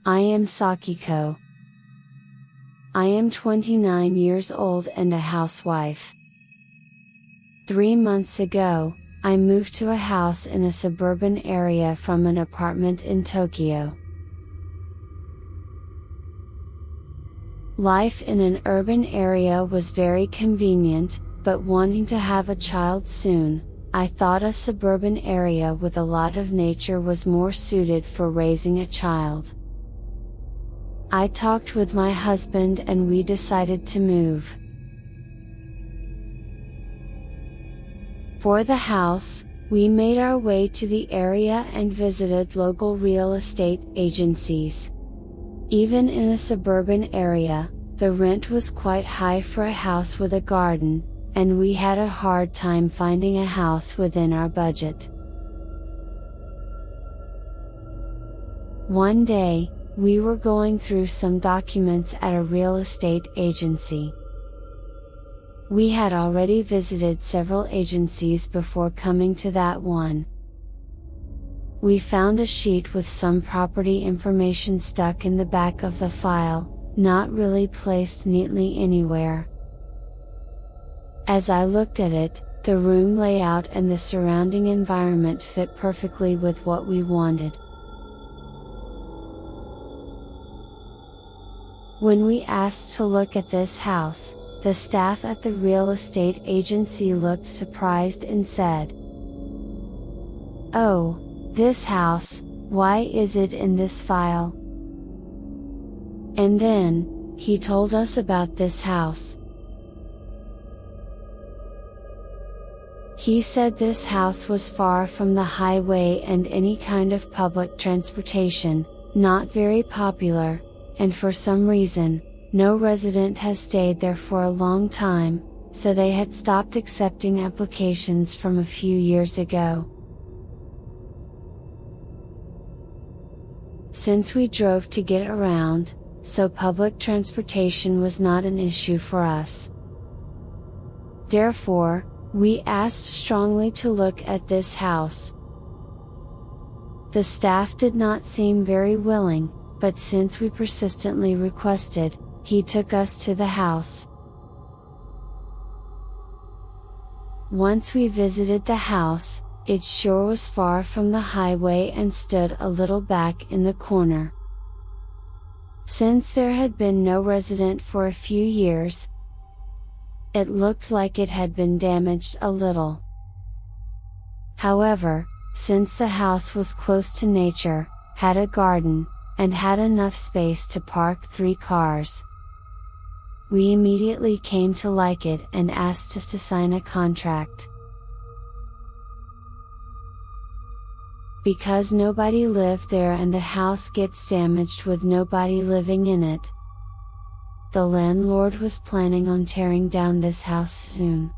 I am Sakiko. I am 29 years old and a housewife. 3 months ago, I moved to a house in a suburban area from an apartment in Tokyo. Life in an urban area was very convenient, but wanting to have a child soon, I thought a suburban area with a lot of nature was more suited for raising a child. I talked with my husband and we decided to move. For the house, we made our way to the area and visited local real estate agencies. Even in a suburban area, the rent was quite high for a house with a garden, and we had a hard time finding a house within our budget. One day, we were going through some documents at a real estate agency. We had already visited several agencies before coming to that one. We found a sheet with some property information stuck in the back of the file, not really placed neatly anywhere. As I looked at it, the room layout and the surrounding environment fit perfectly with what we wanted. When we asked to look at this house, the staff at the real estate agency looked surprised and said, "Oh, this house, why is it in this file?" And then, he told us about this house. He said this house was far from the highway and any kind of public transportation, not very popular, and for some reason, no resident has stayed there for a long time, so they had stopped accepting applications from a few years ago. Since we drove to get around, so public transportation was not an issue for us. Therefore, we asked strongly to look at this house. The staff did not seem very willing, but since we persistently requested, he took us to the house. Once we visited the house, it sure was far from the highway and stood a little back in the corner. Since there had been no resident for a few years, it looked like it had been damaged a little. However, since the house was close to nature, had a garden, and had enough space to park 3 cars, we immediately came to like it and asked us to sign a contract. Because nobody lived there and the house gets damaged with nobody living in it, the landlord was planning on tearing down this house soon.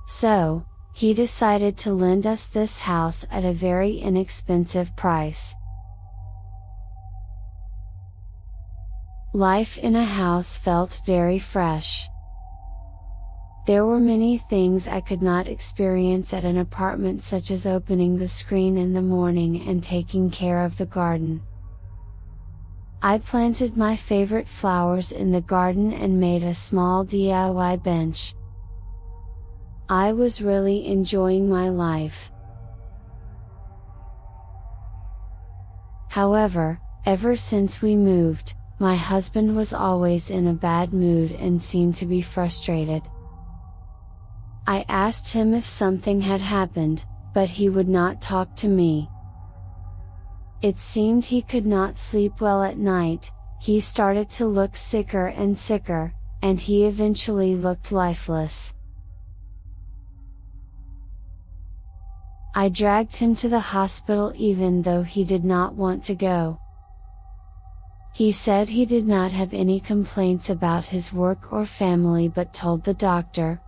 So, he decided to lend us this house at a very inexpensive price. Life in a house felt very fresh. There were many things I could not experience at an apartment, such as opening the screen in the morning and taking care of the garden. I planted my favorite flowers in the garden and made a small DIY bench. I was really enjoying my life. However, ever since we moved, my husband was always in a bad mood and seemed to be frustrated. I asked him if something had happened, but he would not talk to me. It seemed he could not sleep well at night, he started to look sicker and sicker, and he eventually looked lifeless. I dragged him to the hospital even though he did not want to go. He said he did not have any complaints about his work or family but told the doctor,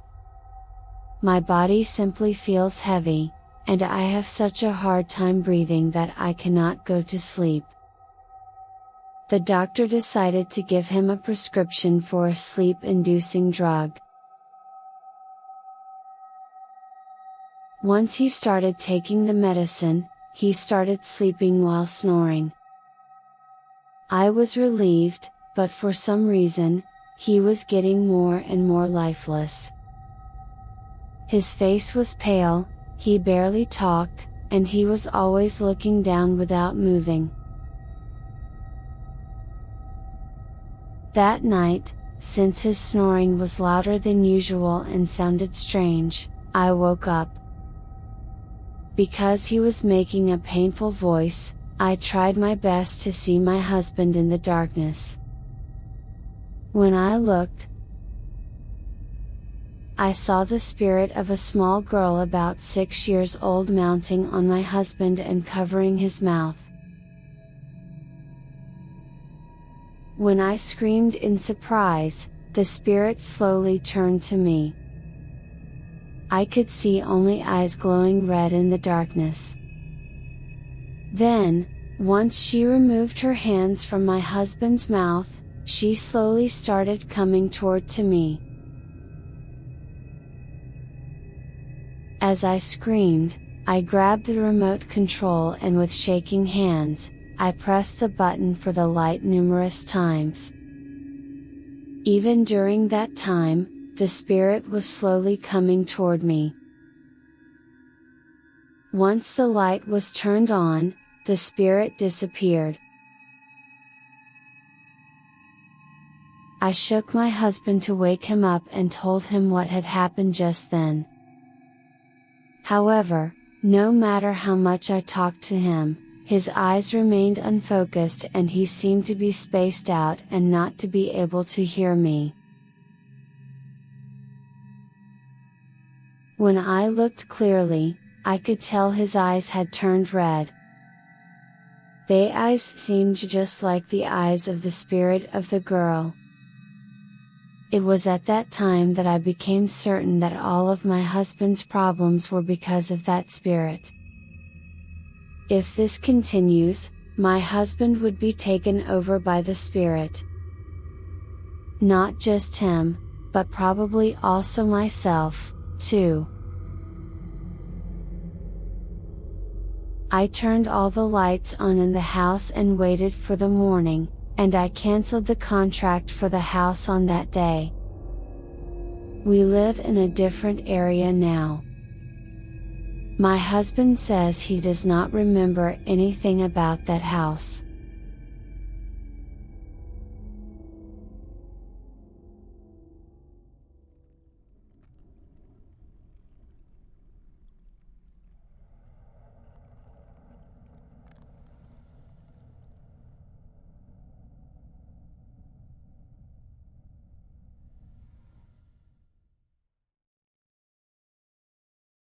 "My body simply feels heavy, and I have such a hard time breathing that I cannot go to sleep." The doctor decided to give him a prescription for a sleep-inducing drug. Once he started taking the medicine, he started sleeping while snoring. I was relieved, but for some reason, he was getting more and more lifeless. His face was pale, he barely talked, and he was always looking down without moving. That night, since his snoring was louder than usual and sounded strange, I woke up. Because he was making a painful voice, I tried my best to see my husband in the darkness. When I looked, I saw the spirit of a small girl about 6 years old mounting on my husband and covering his mouth. When I screamed in surprise, the spirit slowly turned to me. I could see only eyes glowing red in the darkness. Then, once she removed her hands from my husband's mouth, she slowly started coming toward to me. As I screamed, I grabbed the remote control and with shaking hands, I pressed the button for the light numerous times. Even during that time, the spirit was slowly coming toward me. Once the light was turned on, the spirit disappeared. I shook my husband to wake him up and told him what had happened just then. However, no matter how much I talked to him, his eyes remained unfocused and he seemed to be spaced out and not to be able to hear me. When I looked clearly, I could tell his eyes had turned red. The eyes seemed just like the eyes of the spirit of the girl. It was at that time that I became certain that all of my husband's problems were because of that spirit. If this continues, my husband would be taken over by the spirit. Not just him, but probably also myself, too. I turned all the lights on in the house and waited for the morning, and I cancelled the contract for the house on that day. We live in a different area now. My husband says he does not remember anything about that house.